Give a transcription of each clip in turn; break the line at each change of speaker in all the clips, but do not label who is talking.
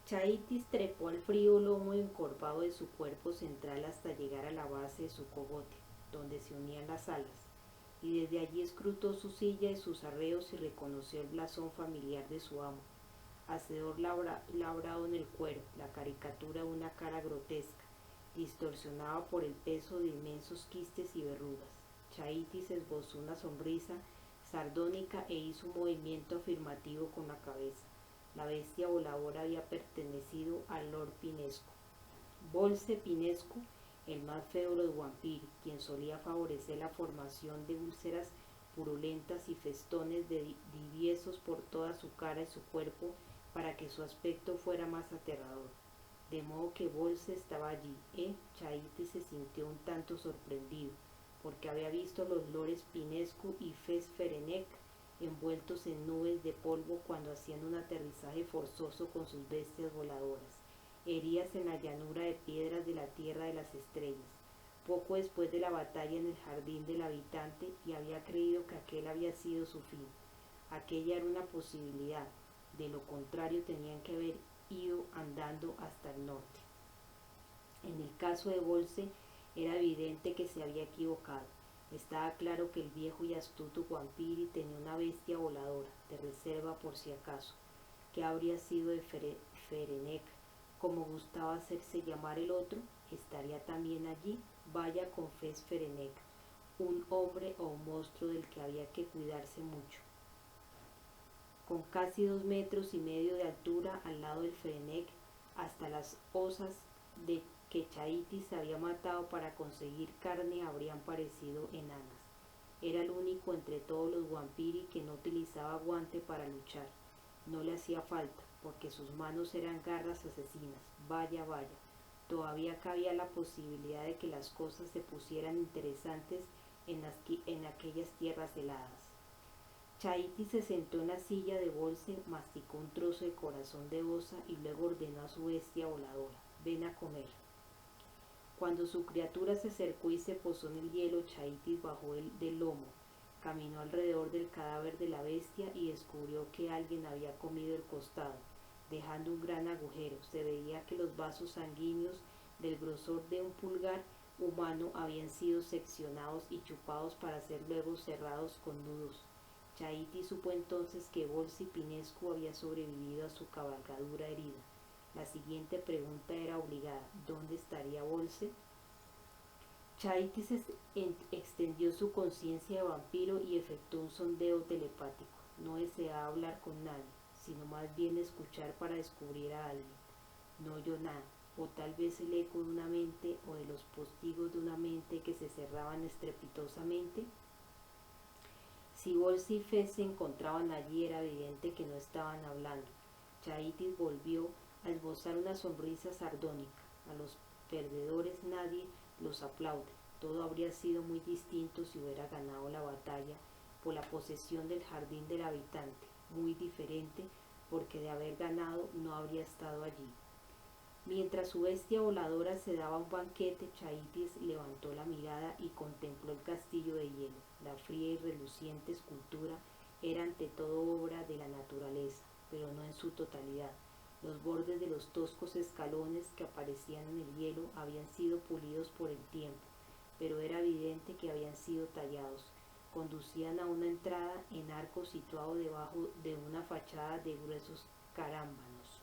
Chaitis trepó al frío lomo encorvado de su cuerpo central hasta llegar a la base de su cogote, donde se unían las alas, y desde allí escrutó su silla y sus arreos y reconoció el blasón familiar de su amo, hacedor labrado en el cuero, la caricatura de una cara grotesca, distorsionada por el peso de inmensos quistes y verrugas. Chaitis esbozó una sonrisa sardónica e hizo un movimiento afirmativo con la cabeza. La bestia voladora había pertenecido al Lord Pinesco. Bolse Pinesco, el más feo de los Guampiri, quien solía favorecer la formación de úlceras purulentas y festones de diviesos por toda su cara y su cuerpo para que su aspecto fuera más aterrador. De modo que Bolse estaba allí, Chaite se sintió un tanto sorprendido, porque había visto los lores Pinescu y Fesferenec envueltos en nubes de polvo cuando hacían un aterrizaje forzoso con sus bestias voladoras, heridas en la llanura de piedras de la tierra de las estrellas, poco después de la batalla en el jardín del habitante, y había creído que aquel había sido su fin. Aquella era una posibilidad, de lo contrario tenían que haber ido andando hasta el norte. En el caso de Bolse era evidente que se había equivocado. Estaba claro que el viejo y astuto Guampiri tenía una bestia voladora, de reserva por si acaso. ¿Qué habría sido de Ferenec? Como gustaba hacerse llamar el otro, estaría también allí. Vaya con Fes Ferenec, un hombre o un monstruo del que había que cuidarse mucho. Con casi 2 metros y medio de altura al lado del Ferenec, hasta las osas de que Chaitis había matado para conseguir carne habrían parecido enanas. Era el único entre todos los Guampiri que no utilizaba guante para luchar. No le hacía falta, porque sus manos eran garras asesinas. Vaya, vaya. Todavía cabía la posibilidad de que las cosas se pusieran interesantes en aquellas tierras heladas. Chaiti se sentó en la silla de Bolse, masticó un trozo de corazón de osa y luego ordenó a su bestia voladora: ven a comer. Cuando su criatura se acercó y se posó en el hielo, Chaitis bajó del lomo, caminó alrededor del cadáver de la bestia y descubrió que alguien había comido el costado, dejando un gran agujero. Se veía que los vasos sanguíneos del grosor de un pulgar humano habían sido seccionados y chupados para ser luego cerrados con nudos. Chaiti supo entonces que Bolsi Pinescu había sobrevivido a su cabalgadura herida. La siguiente pregunta era obligada: ¿dónde estaría Bolse? Chaiti extendió su conciencia de vampiro y efectuó un sondeo telepático. No deseaba hablar con nadie, sino más bien escuchar para descubrir a alguien. No oyó nada, o tal vez el eco de una mente o de los postigos de una mente que se cerraban estrepitosamente. Si Bolsa y Fez se encontraban allí, era evidente que no estaban hablando. Chaitis volvió a esbozar una sonrisa sardónica. A los perdedores nadie los aplaude. Todo habría sido muy distinto si hubiera ganado la batalla por la posesión del jardín del habitante. Muy diferente, porque de haber ganado no habría estado allí. Mientras su bestia voladora se daba un banquete, Chaitis levantó la mirada y contempló el castillo de hielo. La fría y reluciente escultura era ante todo obra de la naturaleza, pero no en su totalidad. Los bordes de los toscos escalones que aparecían en el hielo habían sido pulidos por el tiempo, pero era evidente que habían sido tallados. Conducían a una entrada en arco situado debajo de una fachada de gruesos carámbanos.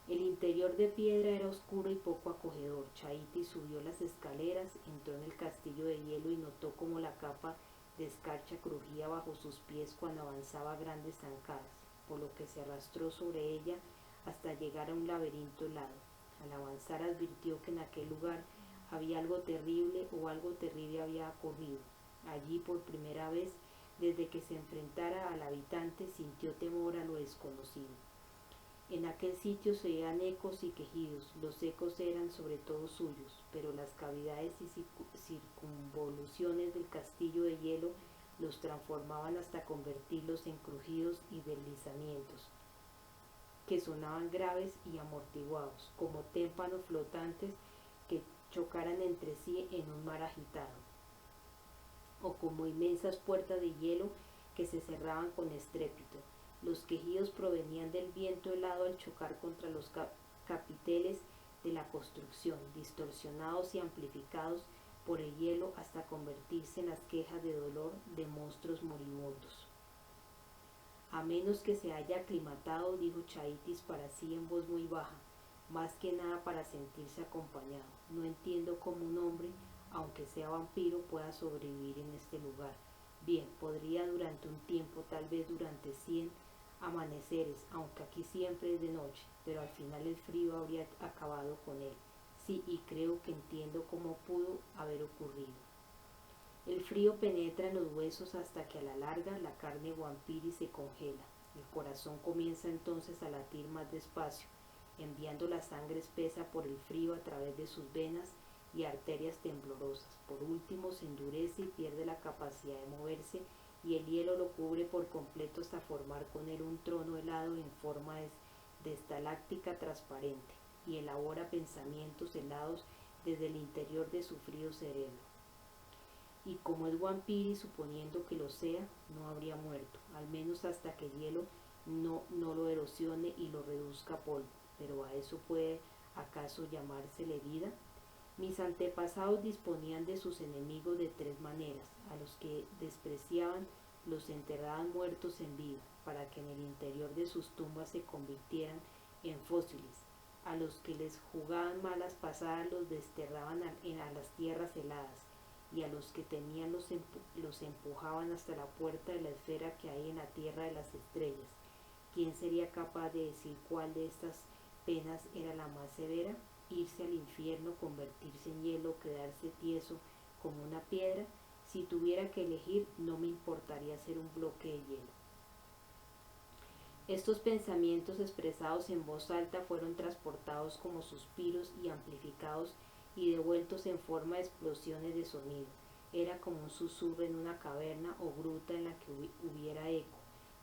El interior de piedra era oscuro y poco acogedor. Chaiti subió las escaleras, entró en el castillo de hielo y notó cómo la capa de escarcha crujía bajo sus pies cuando avanzaba a grandes zancadas, por lo que se arrastró sobre ella hasta llegar a un laberinto helado. Al avanzar advirtió que en aquel lugar había algo terrible, o algo terrible había ocurrido. Allí, por primera vez desde que se enfrentara al habitante, sintió temor a lo desconocido. En aquel sitio se oían ecos y quejidos. Los ecos eran sobre todo suyos, pero las cavidades y circunvoluciones del castillo de hielo los transformaban hasta convertirlos en crujidos y deslizamientos, que sonaban graves y amortiguados, como témpanos flotantes que chocaran entre sí en un mar agitado, o como inmensas puertas de hielo que se cerraban con estrépito. Los quejidos provenían del viento helado al chocar contra los capiteles de la construcción, distorsionados y amplificados por el hielo hasta convertirse en las quejas de dolor de monstruos moribundos. A menos que se haya aclimatado, dijo Chaitis para sí en voz muy baja, más que nada para sentirse acompañado. No entiendo cómo un hombre, aunque sea vampiro, pueda sobrevivir en este lugar. Bien, podría durante un tiempo, tal vez durante 100 amaneceres, aunque aquí siempre es de noche, pero al final el frío habría acabado con él. Sí, y creo que entiendo cómo pudo haber ocurrido. El frío penetra en los huesos hasta que a la larga la carne vampiri se congela. El corazón comienza entonces a latir más despacio, enviando la sangre espesa por el frío a través de sus venas y arterias temblorosas. Por último se endurece y pierde la capacidad de moverse, y el hielo lo cubre por completo hasta formar con él un trono helado en forma de estaláctica transparente, y elabora pensamientos helados desde el interior de su frío cerebro. Y como es vampiri, suponiendo que lo sea, no habría muerto, al menos hasta que el hielo no lo erosione y lo reduzca a polvo. Pero ¿a eso puede acaso llamársele vida? Mis antepasados disponían de sus enemigos de 3 maneras. A los que despreciaban los enterraban muertos en vida, para que en el interior de sus tumbas se convirtieran en fósiles. A los que les jugaban malas pasadas los desterraban a las tierras heladas, y a los que temían los empujaban hasta la puerta de la esfera que hay en la tierra de las estrellas. ¿Quién sería capaz de decir cuál de estas penas era la más severa? Irse al infierno, convertirse en hielo o quedarse tieso como una piedra. Si tuviera que elegir, no me importaría ser un bloque de hielo. Estos pensamientos expresados en voz alta fueron transportados como suspiros y amplificados y devueltos en forma de explosiones de sonido. Era como un susurro en una caverna o gruta en la que hubiera eco,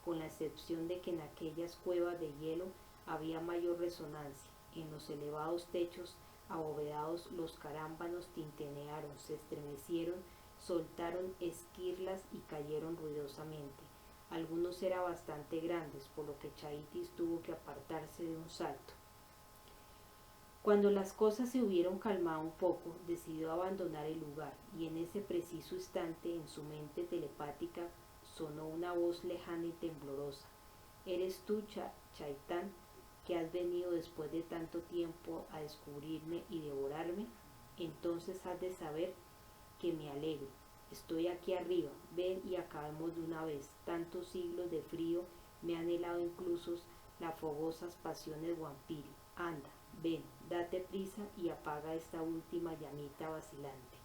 con la excepción de que en aquellas cuevas de hielo había mayor resonancia. En los elevados techos abovedados los carámbanos tintinearon, se estremecieron, soltaron esquirlas y cayeron ruidosamente. Algunos eran bastante grandes, por lo que Chaitis tuvo que apartarse de un salto. Cuando las cosas se hubieron calmado un poco, decidió abandonar el lugar, y en ese preciso instante en su mente telepática sonó una voz lejana y temblorosa. ¿Eres tú, Chaitán, que has venido después de tanto tiempo a descubrirme y devorarme? Entonces has de saber que me alegro. Estoy aquí arriba, ven y acabemos de una vez. Tantos siglos de frío me han helado incluso las fogosas pasiones vampiri. Anda, ven, date prisa y apaga esta última llamita vacilante.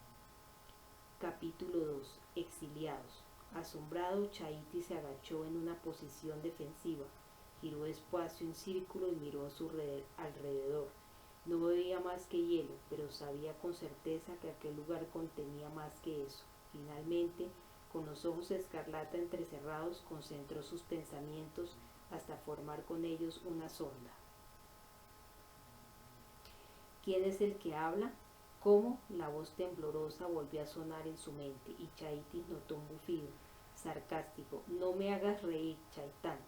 Capítulo 2. Exiliados. Asombrado, Chaitis se agachó en una posición defensiva, giró despacio en círculo y miró a su alrededor. No veía más que hielo, pero sabía con certeza que aquel lugar contenía más que eso. Finalmente, con los ojos escarlata entrecerrados, concentró sus pensamientos hasta formar con ellos una sonda. ¿Quién es el que habla? ¿Cómo? La voz temblorosa volvió a sonar en su mente, y Chaitis notó un bufido sarcástico. No me hagas reír, Chaitán.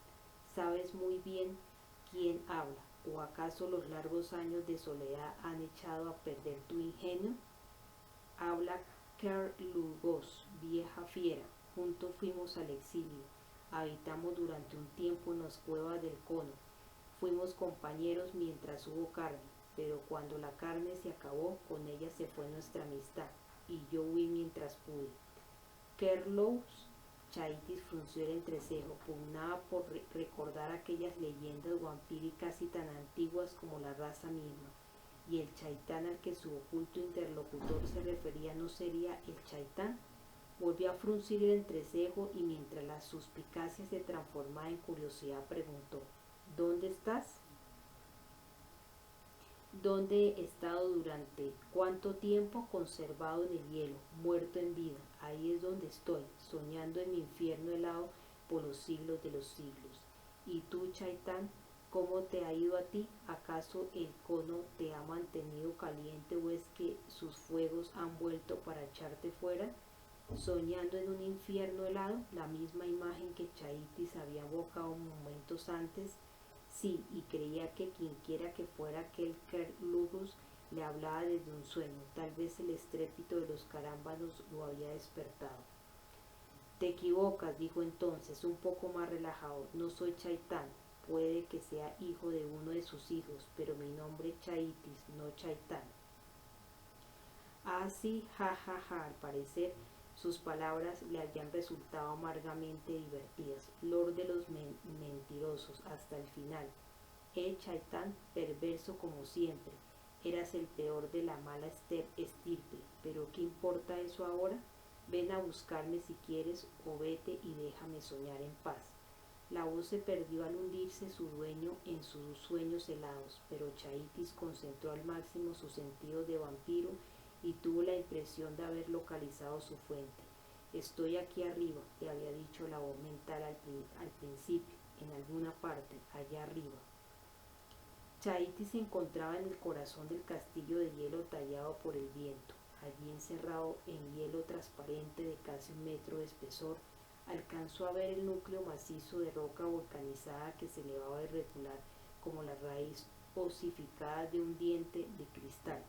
Sabes muy bien quién habla. ¿O acaso los largos años de soledad han echado a perder tu ingenio? Habla Kerlugos, vieja fiera. Juntos fuimos al exilio. Habitamos durante un tiempo en las cuevas del cono. Fuimos compañeros mientras hubo carne, pero cuando la carne se acabó, con ella se fue nuestra amistad, y yo huí mientras pude. Kerlugos, Chaitis frunció el entrecejo, pugnaba por recordar aquellas leyendas vampíricas y tan antiguas como la raza misma, y el Chaitán al que su oculto interlocutor se refería no sería el Chaitán. Volvió a fruncir el entrecejo y mientras la suspicacia se transformaba en curiosidad preguntó: ¿Dónde estás? ¿Dónde he estado durante cuánto tiempo? Conservado en el hielo, muerto en vida. Ahí es donde estoy, soñando en mi infierno helado por los siglos de los siglos. ¿Y tú, Chaitán, cómo te ha ido a ti? ¿Acaso el cono te ha mantenido caliente o es que sus fuegos han vuelto para echarte fuera? soñando en un infierno helado, la misma imagen que Chaitis había evocado momentos antes. Sí, y creía que quienquiera que fuera aquel Kerlugus le hablaba desde un sueño. Tal vez el estrépito de los carámbanos lo había despertado. Te equivocas, dijo entonces, un poco más relajado. No soy Chaitán. Puede que sea hijo de uno de sus hijos, pero mi nombre es Chaitis, no Chaitán. Ah, sí, ja, ja, ja. Al parecer, sus palabras le habían resultado amargamente divertidas. Lord de los mentirosos, hasta el final. Chaitán, perverso como siempre. Eras el peor de la mala estirpe. Pero ¿qué importa eso ahora? Ven a buscarme si quieres, o vete y déjame soñar en paz. La voz se perdió al hundirse su dueño en sus sueños helados, pero Chaitis concentró al máximo sus sentidos de vampiro y tuvo la impresión de haber localizado su fuente. Estoy aquí arriba, le había dicho la voz mental al principio, en alguna parte, allá arriba. Chaitis se encontraba en el corazón del castillo de hielo tallado por el viento. Allí encerrado en hielo transparente de casi 1 metro de espesor, alcanzó a ver el núcleo macizo de roca volcanizada que se elevaba irregular como la raíz osificada de un diente de cristal,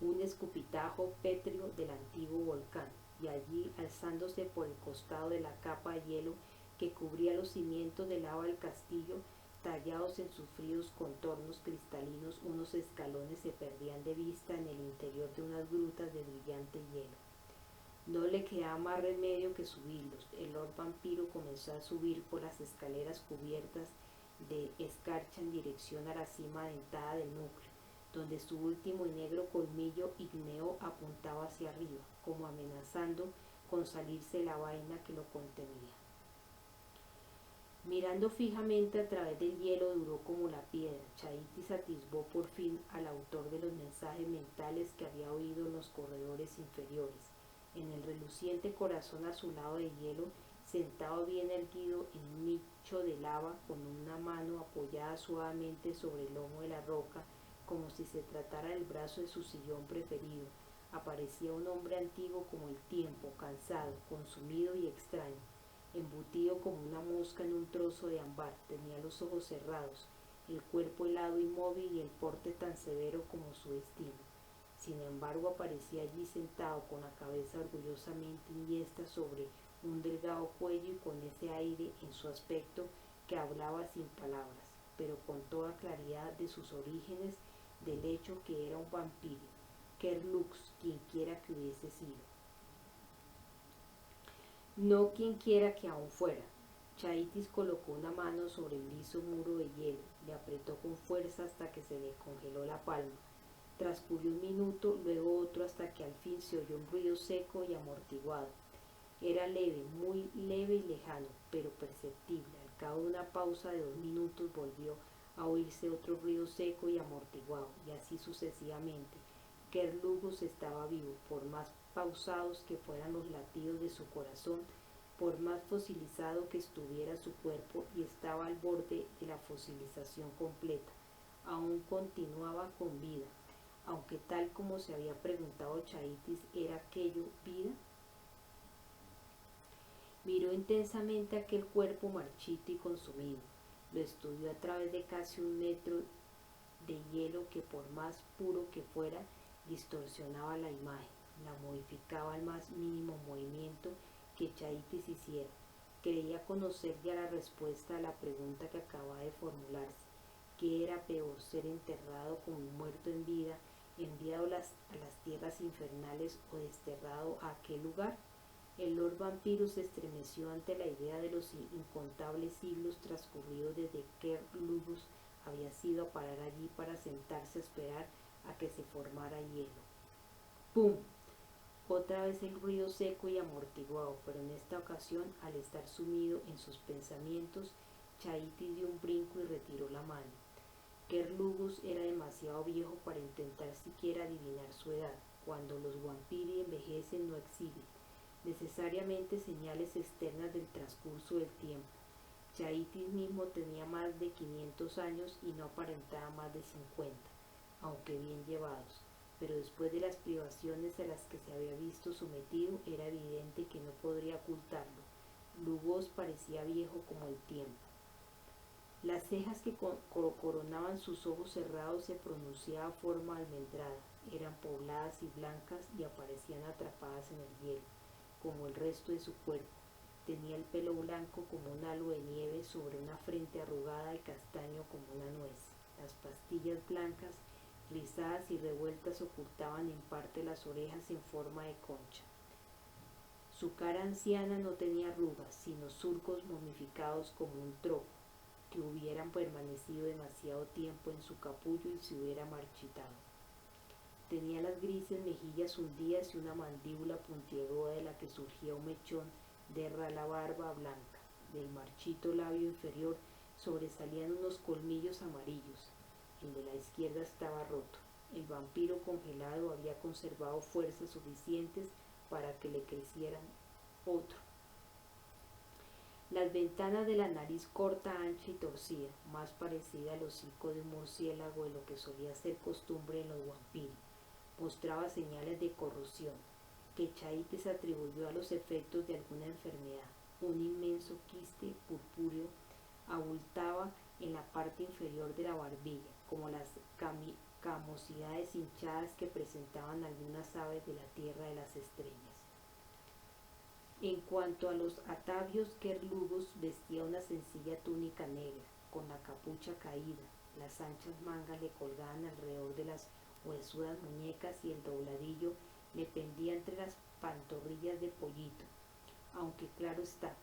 un escupitajo pétreo del antiguo volcán, y allí, alzándose por el costado de la capa de hielo que cubría los cimientos de lava del castillo, tallados en sus fríos contornos cristalinos, unos escalones se perdían de vista en el interior de unas grutas de brillante hielo. No le quedaba más remedio que subirlos. El Lord Vampiro comenzó a subir por las escaleras cubiertas de escarcha en dirección a la cima dentada del núcleo, donde su último y negro colmillo ígneo apuntaba hacia arriba, como amenazando con salirse la vaina que lo contenía. Mirando fijamente a través del hielo duro como la piedra, Chaitis atisbó por fin al autor de los mensajes mentales que había oído en los corredores inferiores. En el reluciente corazón azulado de hielo, sentado bien erguido en un nicho de lava, con una mano apoyada suavemente sobre el lomo de la roca, como si se tratara del brazo de su sillón preferido, aparecía un hombre antiguo como el tiempo, cansado, consumido y extraño, embutido como una mosca en un trozo de ámbar. Tenía los ojos cerrados, el cuerpo helado, inmóvil, y el porte tan severo como su destino. Sin embargo, aparecía allí sentado con la cabeza orgullosamente enhiesta sobre un delgado cuello y con ese aire en su aspecto que hablaba sin palabras, pero con toda claridad de sus orígenes, del hecho que era un vampiro, Kerlux, quienquiera que hubiese sido. No quienquiera que aún fuera. Chaitis colocó una mano sobre el liso muro de hielo, le apretó con fuerza hasta que se le congeló la palma. Transcurrió un minuto, luego otro, hasta que al fin se oyó un ruido seco y amortiguado. Era leve, muy leve y lejano, pero perceptible. Al cabo de una pausa de 2 minutos volvió a oírse otro ruido seco y amortiguado, y así sucesivamente. Kerlugus estaba vivo, por más pausados que fueran los latidos de su corazón, por más fosilizado que estuviera su cuerpo, y estaba al borde de la fosilización completa. Aún continuaba con vida, aunque tal como se había preguntado Chaitis, ¿era aquello vida? Miró intensamente aquel cuerpo marchito y consumido. Lo estudió a través de casi 1 metro de hielo que, por más puro que fuera, distorsionaba la imagen, la modificaba al más mínimo movimiento que Chaitis hiciera. Creía conocer ya la respuesta a la pregunta que acababa de formularse. ¿Qué era peor, ser enterrado como un muerto en vida, enviado a las tierras infernales, o desterrado a aquel lugar? El Lord Vampiro se estremeció ante la idea de los incontables siglos transcurridos desde que Kerlugus había sido a parar allí para sentarse a esperar a que se formara hielo. ¡Pum! Otra vez el ruido seco y amortiguado, pero en esta ocasión, al estar sumido en sus pensamientos, Chaitis dio un brinco y retiró la mano. Kerlugus era demasiado viejo para intentar siquiera adivinar su edad. Cuando los vampiri envejecen no exhiben necesariamente señales externas del transcurso del tiempo. Chaitis mismo tenía más de 500 años y no aparentaba más de 50, aunque bien llevados. pero después de las privaciones a las que se había visto sometido, era evidente que no podría ocultarlo. Lugos parecía viejo como el tiempo. Las cejas que coronaban sus ojos cerrados se pronunciaba forma almendrada, eran pobladas y blancas y aparecían atrapadas en el hielo, como el resto de su cuerpo. Tenía el pelo blanco como un halo de nieve sobre una frente arrugada y castaño como una nuez. Las pastillas blancas, rizadas y revueltas, ocultaban en parte las orejas en forma de concha. Su cara anciana no tenía arrugas, sino surcos momificados como un tropo, que hubieran permanecido demasiado tiempo en su capullo y se hubiera marchitado. Tenía las grises mejillas hundidas y una mandíbula puntiaguda de la que surgía un mechón de rala barba blanca. Del marchito labio inferior sobresalían unos colmillos amarillos. El de la izquierda estaba roto. El vampiro congelado había conservado fuerzas suficientes para que le crecieran otro. Las ventanas de la nariz corta, ancha y torcida, más parecida al hocico de un murciélago de lo que solía ser costumbre en los vampiros, mostraba señales de corrosión, que Chaitis atribuyó a los efectos de alguna enfermedad. Un inmenso quiste purpúreo abultaba en la parte inferior de la barbilla, como las camosidades hinchadas que presentaban algunas aves de la tierra de las estrellas. En cuanto a los atavios, Kerlugos vestía una sencilla túnica negra, con la capucha caída. Las anchas mangas le colgaban alrededor de las huesudas muñecas y el dobladillo le pendía entre las pantorrillas de pollito. Aunque claro está,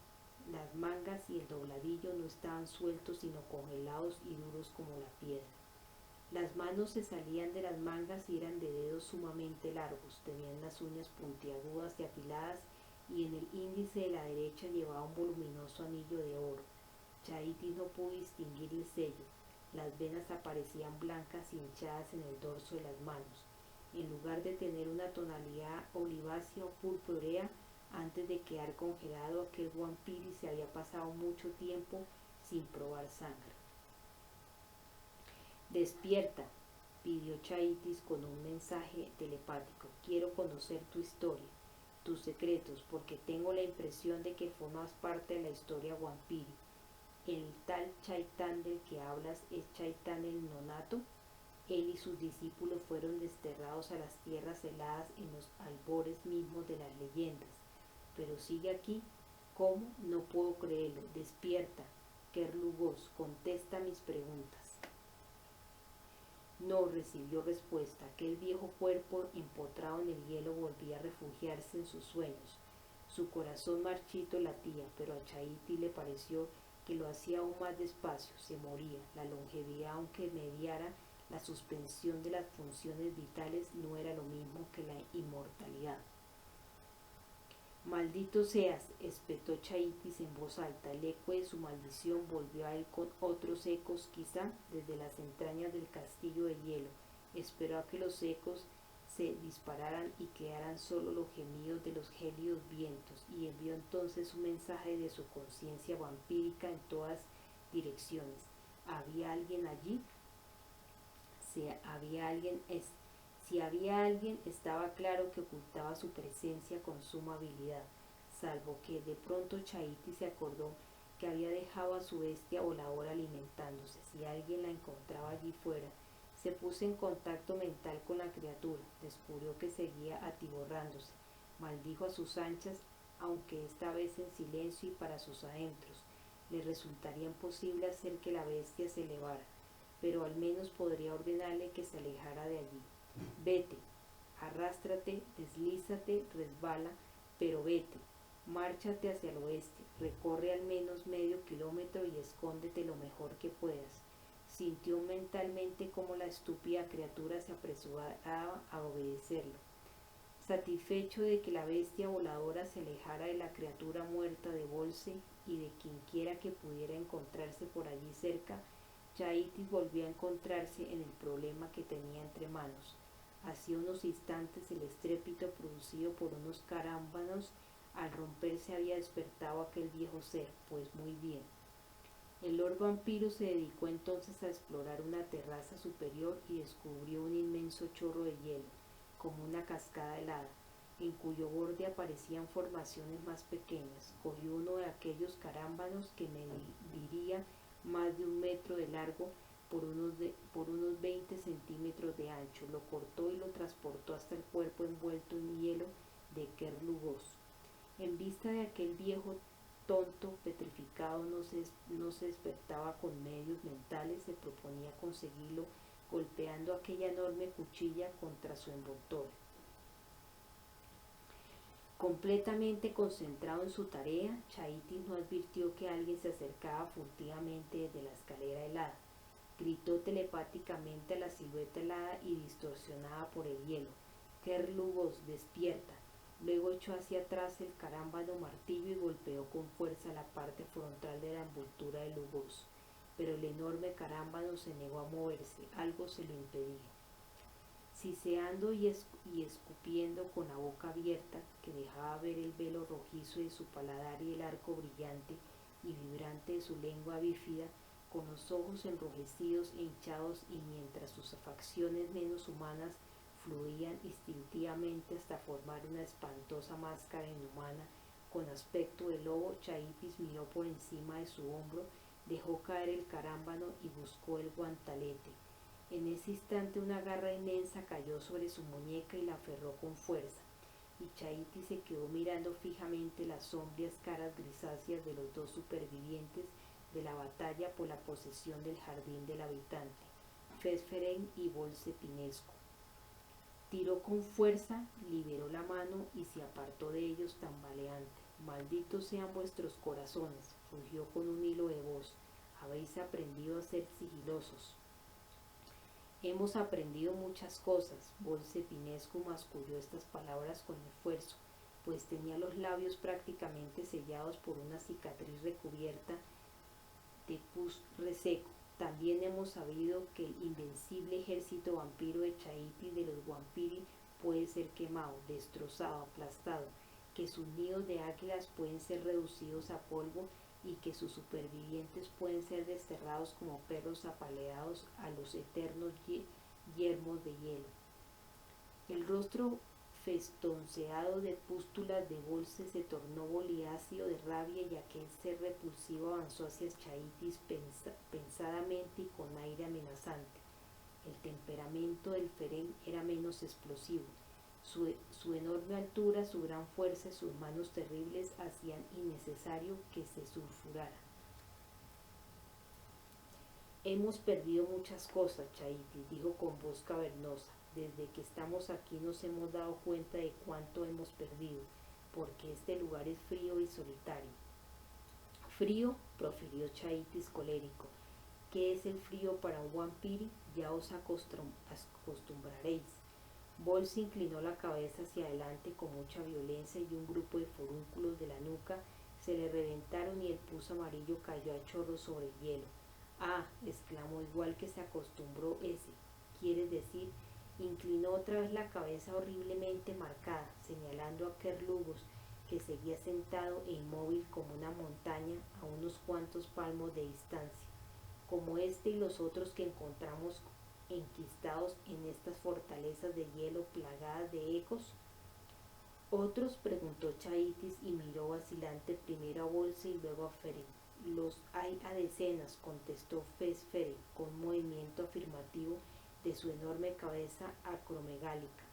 las mangas y el dobladillo no estaban sueltos sino congelados y duros como la piedra. Las manos se salían de las mangas y eran de dedos sumamente largos, tenían las uñas puntiagudas y afiladas y en el índice de la derecha llevaba un voluminoso anillo de oro. Chaitis no pudo distinguir el sello. Las venas aparecían blancas y hinchadas en el dorso de las manos. En lugar de tener una tonalidad olivácea o purpúrea, antes de quedar congelado, aquel vampiro se había pasado mucho tiempo sin probar sangre. Despierta, pidió Chaitis con un mensaje telepático. Quiero conocer tu historia, tus secretos, porque tengo la impresión de que formas parte de la historia vampiri. ¿El tal Chaitán del que hablas es Chaitán el nonato? Él y sus discípulos fueron desterrados a las tierras heladas en los albores mismos de las leyendas. Pero sigue aquí. ¿Cómo? No puedo creerlo. Despierta, Kerlugos, contesta mis preguntas. No recibió respuesta. Aquel viejo cuerpo empotrado en el hielo volvía a refugiarse en sus sueños. Su corazón marchito latía, pero a Chaitis le pareció que lo hacía aún más despacio. Se moría. La longevidad, aunque mediara la suspensión de las funciones vitales, no era lo mismo que la inmortalidad. Maldito seas, espetó Chaitis en voz alta. El eco de su maldición volvió a él con otros ecos, quizá desde las entrañas del castillo de hielo. Esperó a que los ecos se dispararan y quedaran solo los gemidos de los gélidos vientos, y envió entonces un mensaje de su conciencia vampírica en todas direcciones. ¿Había alguien allí? Si había alguien, estaba claro que ocultaba su presencia con suma habilidad, salvo que de pronto Chaitis se acordó que había dejado a su bestia voladora alimentándose. Si alguien la encontraba allí fuera, se puso en contacto mental con la criatura, descubrió que seguía atiborrándose, maldijo a sus anchas, aunque esta vez en silencio y para sus adentros. Le resultaría imposible hacer que la bestia se elevara, pero al menos podría ordenarle que se alejara de allí. Vete, arrástrate, deslízate, resbala, pero vete, márchate hacia el oeste, recorre al menos medio kilómetro y escóndete lo mejor que puedas. Sintió mentalmente cómo la estúpida criatura se apresuraba a obedecerlo. Satisfecho de que la bestia voladora se alejara de la criatura muerta de Bolse y de quienquiera que pudiera encontrarse por allí cerca, Chaitis volvió a encontrarse en el problema que tenía entre manos. Hacía unos instantes el estrépito producido por unos carámbanos al romperse había despertado a aquel viejo ser. Pues muy bien. El Lord Vampiro se dedicó entonces a explorar una terraza superior y descubrió un inmenso chorro de hielo. como una cascada helada, en cuyo borde aparecían formaciones más pequeñas. Cogió uno de aquellos carámbanos que mediría más de 1 metro de largo por unos 20 centímetros de ancho, lo cortó y lo transportó hasta el cuerpo envuelto en hielo de Kerlugos. En vista de aquel viejo tonto, petrificado, no se despertaba con medios mentales, se proponía conseguirlo golpeando aquella enorme cuchilla contra su envoltorio. Completamente concentrado en su tarea, Chaitis no advirtió que alguien se acercaba furtivamente desde la escalera helada. Gritó telepáticamente a la silueta helada y distorsionada por el hielo: «Kerlugos, despierta». Luego echó hacia atrás el carámbano martillo y golpeó con fuerza la parte frontal de la envoltura de Lugos. Pero el enorme carámbano se negó a moverse, algo se lo impedía. Siseando y escupiendo con la boca abierta, que dejaba ver el velo rojizo de su paladar y el arco brillante y vibrante de su lengua bífida, con los ojos enrojecidos e hinchados, y mientras sus facciones menos humanas fluían instintivamente hasta formar una espantosa máscara inhumana con aspecto de lobo, Chaitis miró por encima de su hombro, dejó caer el carámbano y buscó el guantalete. En ese instante una garra inmensa cayó sobre su muñeca y la aferró con fuerza, y Chaitis se quedó mirando fijamente las sombrías caras grisáceas de los dos supervivientes de la batalla por la posesión del jardín del habitante, Fesferen y Bolse Pinesco. Tiró con fuerza, liberó la mano y se apartó de ellos tambaleante. «Malditos sean vuestros corazones», rugió con un hilo de voz. «Habéis aprendido a ser sigilosos». «Hemos aprendido muchas cosas». Bolse Pinesco masculló estas palabras con esfuerzo, pues tenía los labios prácticamente sellados por una cicatriz recubierta de pus reseco. «También hemos sabido que el invencible ejército vampiro de Chaitis de los Wampiri puede ser quemado, destrozado, aplastado, que sus nidos de águilas pueden ser reducidos a polvo y que sus supervivientes pueden ser desterrados como perros apaleados a los eternos yermos de hielo». El rostro festonceado de pústulas de Bolse se tornó boliáceo de rabia, y aquel ser repulsivo avanzó hacia Chaitis pensadamente y con aire amenazante. El temperamento del Feren era menos explosivo. Su enorme altura, su gran fuerza y sus manos terribles hacían innecesario que se sulfurara. «Hemos perdido muchas cosas, Chaitis», dijo con voz cavernosa. «Desde que estamos aquí nos hemos dado cuenta de cuánto hemos perdido, porque este lugar es frío y solitario». «¿Frío?», profirió Chaitis colérico. «¿Qué es el frío para un vampiri? Ya os acostumbraréis». Bolse inclinó la cabeza hacia adelante con mucha violencia y un grupo de forúnculos de la nuca se le reventaron y el pus amarillo cayó a chorros sobre el hielo. «Ah», exclamó, «igual que se acostumbró ese. ¿Quieres decir?». Inclinó otra vez la cabeza horriblemente marcada, señalando a Kerlugos, que seguía sentado e inmóvil como una montaña a unos cuantos palmos de distancia, como este y los otros que encontramos enquistados en estas fortalezas de hielo plagadas de ecos. «¿Otros?», preguntó Chaitis y miró vacilante primero a Bolse y luego a Feren. «Los hay a decenas», contestó Fesferen con un movimiento afirmativo de su enorme cabeza acromegálica.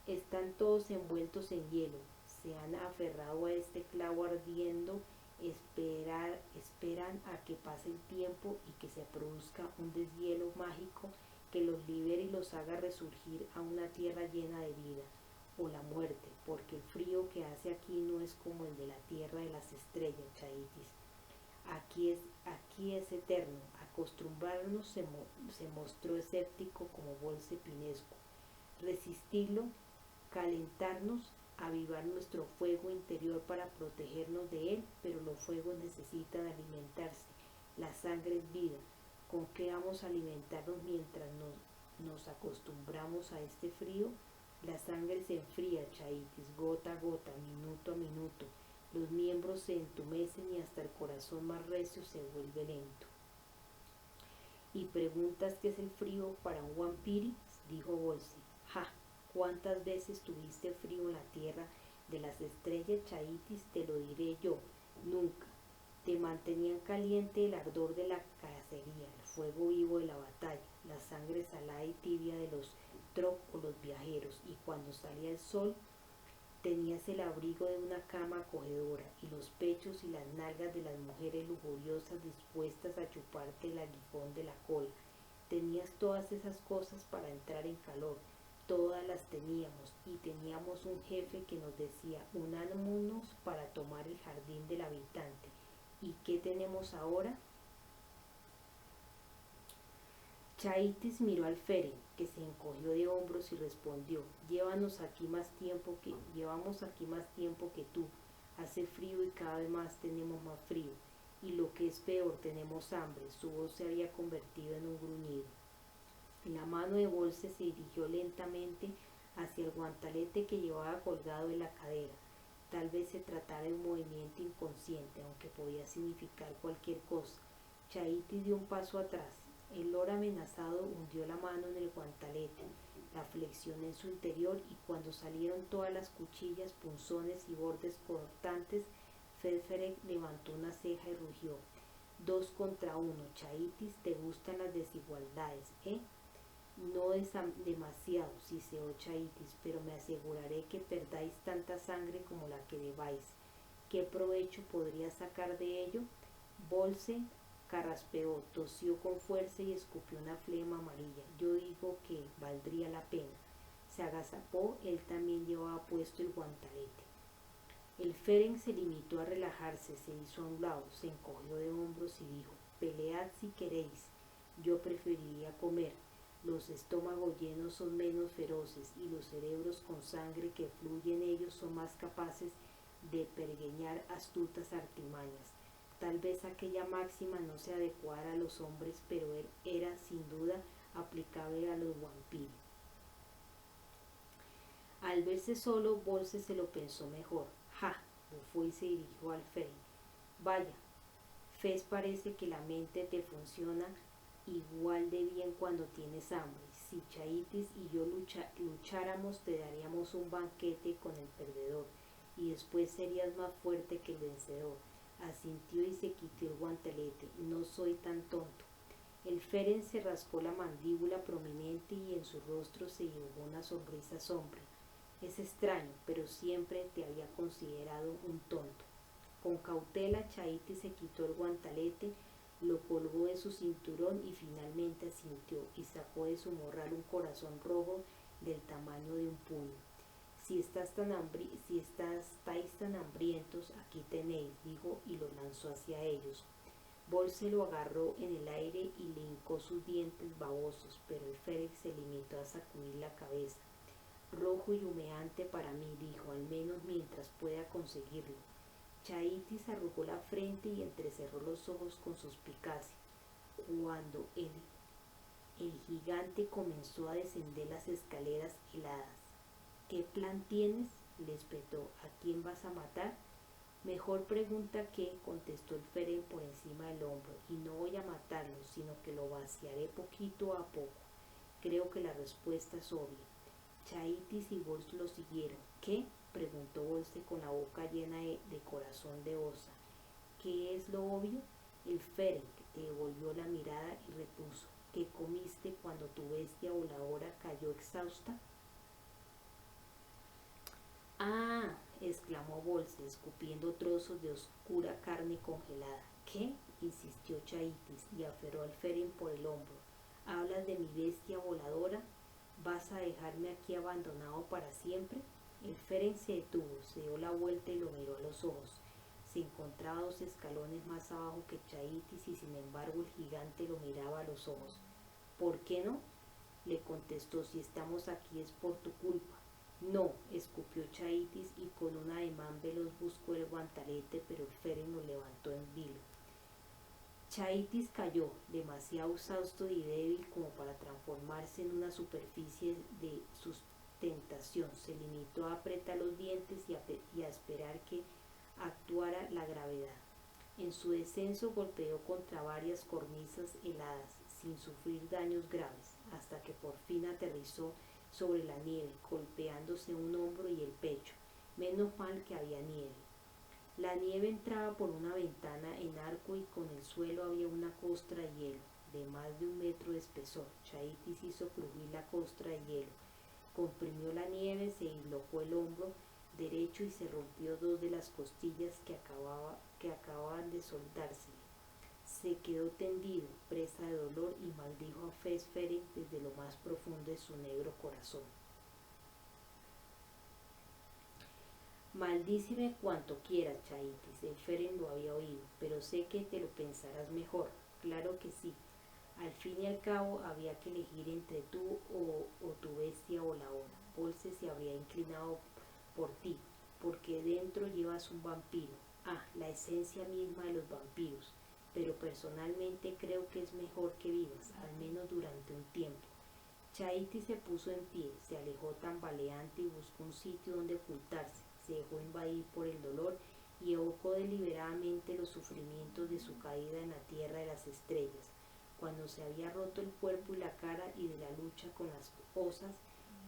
«Están todos envueltos en hielo, se han aferrado a este clavo ardiendo, esperan a que pase el tiempo y que se produzca un deshielo mágico que los libere y los haga resurgir a una tierra llena de vida, o la muerte, porque el frío que hace aquí no es como el de la tierra de las estrellas, Chaitis. Aquí es eterno». Acostumbrarnos, se mostró escéptico como Bolse Pinesco. «Resistirlo, calentarnos, avivar nuestro fuego interior para protegernos de él, pero los fuegos necesitan alimentarse. La sangre es vida. ¿Con qué vamos a alimentarnos mientras nos acostumbramos a este frío? La sangre se enfría, Chaitis, gota a gota, minuto a minuto. Los miembros se entumecen y hasta el corazón más recio se vuelve lento». «¿Y preguntas qué es el frío para un vampiri?», dijo Bolse. «Ja, ¿Cuántas veces tuviste frío en la tierra de las estrellas, Chaitis? Te lo diré yo, nunca. Te mantenían caliente el ardor de la cacería, el fuego vivo de la batalla, la sangre salada y tibia de los troc o los viajeros, y cuando salía el sol tenías el abrigo de una cama acogedora y los pechos y las nalgas de las mujeres lujuriosas dispuestas a chuparte el aguijón de la cola. Tenías todas esas cosas para entrar en calor, todas las teníamos, y teníamos un jefe que nos decía: unámonos para tomar el jardín del habitante. ¿Y qué tenemos ahora? Chaitis miró al Feren, que se encogió de hombros y respondió: llevamos aquí más tiempo que tú. Hace frío y cada vez más tenemos más frío. Y lo que es peor, tenemos hambre. Su voz se había convertido en un gruñido. La mano de Bolse se dirigió lentamente hacia el guantalete que llevaba colgado en la cadera. Tal vez se tratara de un movimiento inconsciente, aunque podía significar cualquier cosa. Chaitis dio un paso atrás. El lord amenazado hundió la mano en el guantalete, la flexión en su interior, y cuando salieron todas las cuchillas, punzones y bordes cortantes, Fedferek levantó una ceja y rugió: 2 contra 1, Chaitis, te gustan las desigualdades, ¿eh? No demasiado, siseó Chaitis, pero me aseguraré que perdáis tanta sangre como la que debáis. ¿Qué provecho podría sacar de ello? Bolse carraspeó, tosió con fuerza y escupió una flema amarilla. Yo digo que valdría la pena. Se agazapó, él también llevaba puesto el guantalete. El Feren se limitó a relajarse, se hizo a un lado, se encogió de hombros y dijo: pelead si queréis, yo preferiría comer. Los estómagos llenos son menos feroces y los cerebros con sangre que fluye en ellos son más capaces de pergeñar astutas artimañas. Tal vez aquella máxima no se adecuara a los hombres, pero era sin duda aplicable a los vampiros. Al verse solo, Bolse se lo pensó mejor. ¡Ja! Bufó y se dirigió al Feren. Vaya, Fez, parece que la mente te funciona igual de bien cuando tienes hambre. Si Chaitis y yo lucháramos, te daríamos un banquete con el perdedor, y después serías más fuerte que el vencedor. Asintió y se quitó el guantelete. No soy tan tonto. El Feren se rascó la mandíbula prominente y en su rostro se dibujó una sonrisa sombría. Es extraño, pero siempre te había considerado un tonto. Con cautela, Chaitis se quitó el guantalete, lo colgó de su cinturón y finalmente asintió, y sacó de su morral un corazón rojo del tamaño de un puño. Si estáis tan hambrientos, aquí tenéis, dijo, y lo lanzó hacia ellos. Bolse lo agarró en el aire y le hincó sus dientes babosos, pero el Félix se limitó a sacudir la cabeza. Rojo y humeante para mí, dijo, al menos mientras pueda conseguirlo. Chaitis arrugó la frente y entrecerró los ojos con suspicacia. Cuando el gigante comenzó a descender las escaleras heladas. ¿Qué plan tienes?, le espetó. ¿A quién vas a matar? Mejor pregunta que, contestó el Feren por encima del hombro, y no voy a matarlo, sino que lo vaciaré poquito a poco. Creo que la respuesta es obvia. Chaitis y Bolse lo siguieron. ¿Qué?, preguntó Bolse con la boca llena de corazón de osa. ¿Qué es lo obvio? El Feren devolvió la mirada y repuso. ¿Qué comiste cuando tu bestia voladora cayó exhausta? ¡Ah!, exclamó Bolse, escupiendo trozos de oscura carne congelada. ¿Qué?, insistió Chaitis y aferró al Feren por el hombro. ¿Hablas de mi bestia voladora? ¿Vas a dejarme aquí abandonado para siempre? El Feren se detuvo, se dio la vuelta y lo miró a los ojos. Se encontraba 2 escalones más abajo que Chaitis y sin embargo el gigante lo miraba a los ojos. ¿Por qué no?, le contestó. Si estamos aquí es por tu culpa. No, escupió Chaitis y con un ademán veloz buscó el guantalete, pero el Feren lo levantó en vilo. Chaitis cayó, demasiado exhausto y débil como para transformarse en una superficie de sustentación. Se limitó a apretar los dientes y a esperar que actuara la gravedad. En su descenso golpeó contra varias cornisas heladas, sin sufrir daños graves, hasta que por fin aterrizó sobre la nieve, golpeándose un hombro y el pecho. Menos mal que había nieve. La nieve entraba por una ventana en arco y con el suelo había una costra de hielo, de más de 1 metro de espesor. Chaitis hizo crujir la costra de hielo, comprimió la nieve, se dislocó el hombro derecho y se rompió 2 de las costillas que acababan de soldarse. Se quedó tendido, presa de dolor, y maldijo a Fesferen desde lo más profundo de su negro corazón. Maldíceme cuanto quieras, Chaitis, el Feren lo había oído, pero sé que te lo pensarás mejor. Claro que sí. Al fin y al cabo había que elegir entre tú o tu bestia voladora. Volse se habría inclinado por ti, porque dentro llevas un vampiro. Ah, la esencia misma de los vampiros. Pero personalmente creo que es mejor que vivas, al menos durante un tiempo. Chaitis se puso en pie, se alejó tambaleante y buscó un sitio donde ocultarse. Se dejó invadir por el dolor y evocó deliberadamente los sufrimientos de su caída en la tierra de las estrellas, cuando se había roto el cuerpo y la cara y de la lucha con las osas,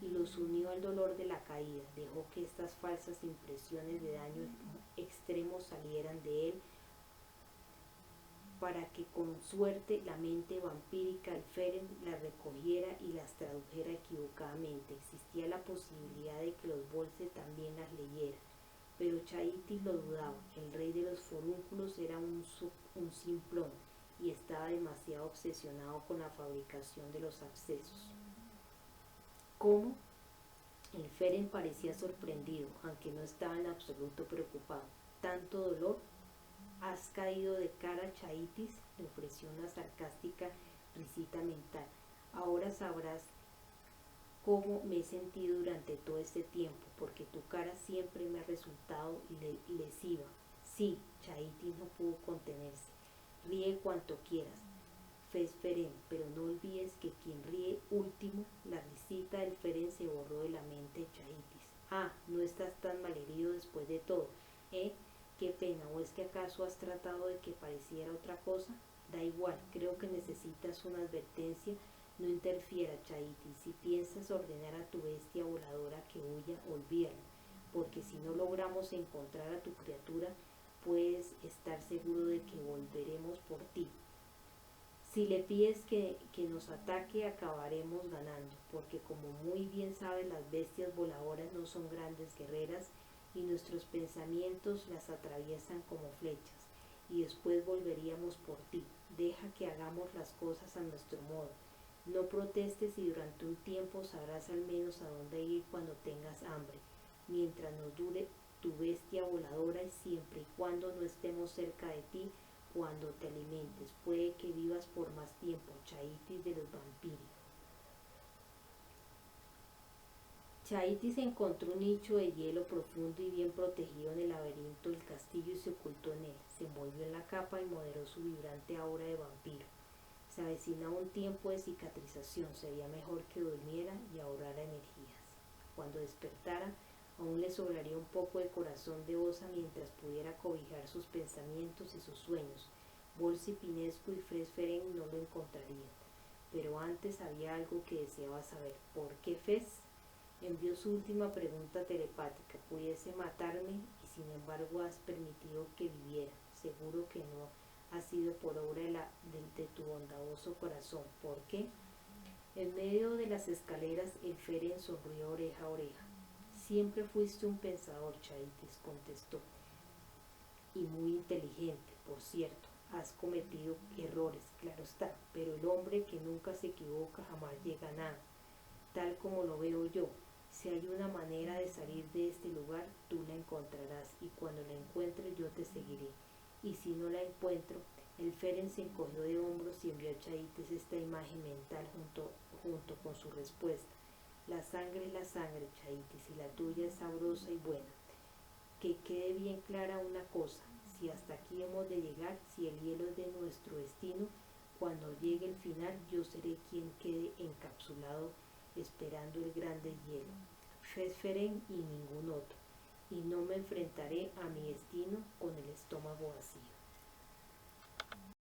y los unió al dolor de la caída. Dejó que estas falsas impresiones de daño extremo salieran de él para que con suerte la mente vampírica del Feren las recogiera y las tradujera equivocadamente. Existía la posibilidad de que los Volse también las leyera, pero Chaitis lo dudaba. El rey de los forúnculos era un simplón y estaba demasiado obsesionado con la fabricación de los abscesos. ¿Cómo? El Feren parecía sorprendido, aunque no estaba en absoluto preocupado. ¿Tanto dolor? ¿Has caído de cara, Chaitis?, le ofreció una sarcástica risita mental. Ahora sabrás cómo me he sentido durante todo este tiempo, porque tu cara siempre me ha resultado lesiva. Sí, Chaitis no pudo contenerse. Ríe cuanto quieras, Fesferen, pero no olvides que quien ríe último. La risita del Feren se borró de la mente de Chaitis. Ah, no estás tan malherido después de todo, ¿eh? Qué pena, ¿o es que acaso has tratado de que pareciera otra cosa? Da igual, creo que necesitas una advertencia. No interfiera, Chaitis. Si piensas ordenar a tu bestia voladora que huya, olvídalo, porque si no logramos encontrar a tu criatura, puedes estar seguro de que volveremos por ti. Si le pides que nos ataque, acabaremos ganando, porque como muy bien sabes, las bestias voladoras no son grandes guerreras y nuestros pensamientos las atraviesan como flechas, y después volveríamos por ti. Deja que hagamos las cosas a nuestro modo. No protestes y durante un tiempo sabrás al menos a dónde ir cuando tengas hambre, mientras nos dure tu bestia voladora y siempre y cuando no estemos cerca de ti cuando te alimentes. Puede que vivas por más tiempo, Chaitis de los vampiros. Chaitis encontró un nicho de hielo profundo y bien protegido en el laberinto del castillo y se ocultó en él. Se envolvió en la capa y moderó su vibrante aura de vampiro. Se avecinaba un tiempo de cicatrización. Sería mejor que durmiera y ahorrara energías. Cuando despertara, aún le sobraría un poco de corazón de osa mientras pudiera cobijar sus pensamientos y sus sueños. Volsi, Pinesco y Fesferen no lo encontrarían. Pero antes había algo que deseaba saber. ¿Por qué Fes? Envió su última pregunta telepática. ¿Pudiese matarme? Y sin embargo has permitido que viviera. Seguro que no ha sido por obra de tu bondadoso corazón. ¿Por qué? En medio de las escaleras el Feren sonrió oreja a oreja. Siempre fuiste un pensador, Chaitis, contestó, y muy inteligente, por cierto. Has cometido errores, claro está, pero el hombre que nunca se equivoca jamás llega a nada. Tal como lo veo yo, si hay una manera de salir de este lugar, tú la encontrarás, y cuando la encuentres yo te seguiré. Y si no la encuentro, el Feren se encogió de hombros y envió a Chaitis esta imagen mental junto con su respuesta. La sangre es la sangre, Chaitis, y la tuya es sabrosa y buena. Que quede bien clara una cosa, si hasta aquí hemos de llegar, si el hielo es de nuestro destino, cuando llegue el final yo seré quien quede encapsulado esperando el grande hielo, Fesferen y ningún otro, y no me enfrentaré a mi destino con el estómago vacío.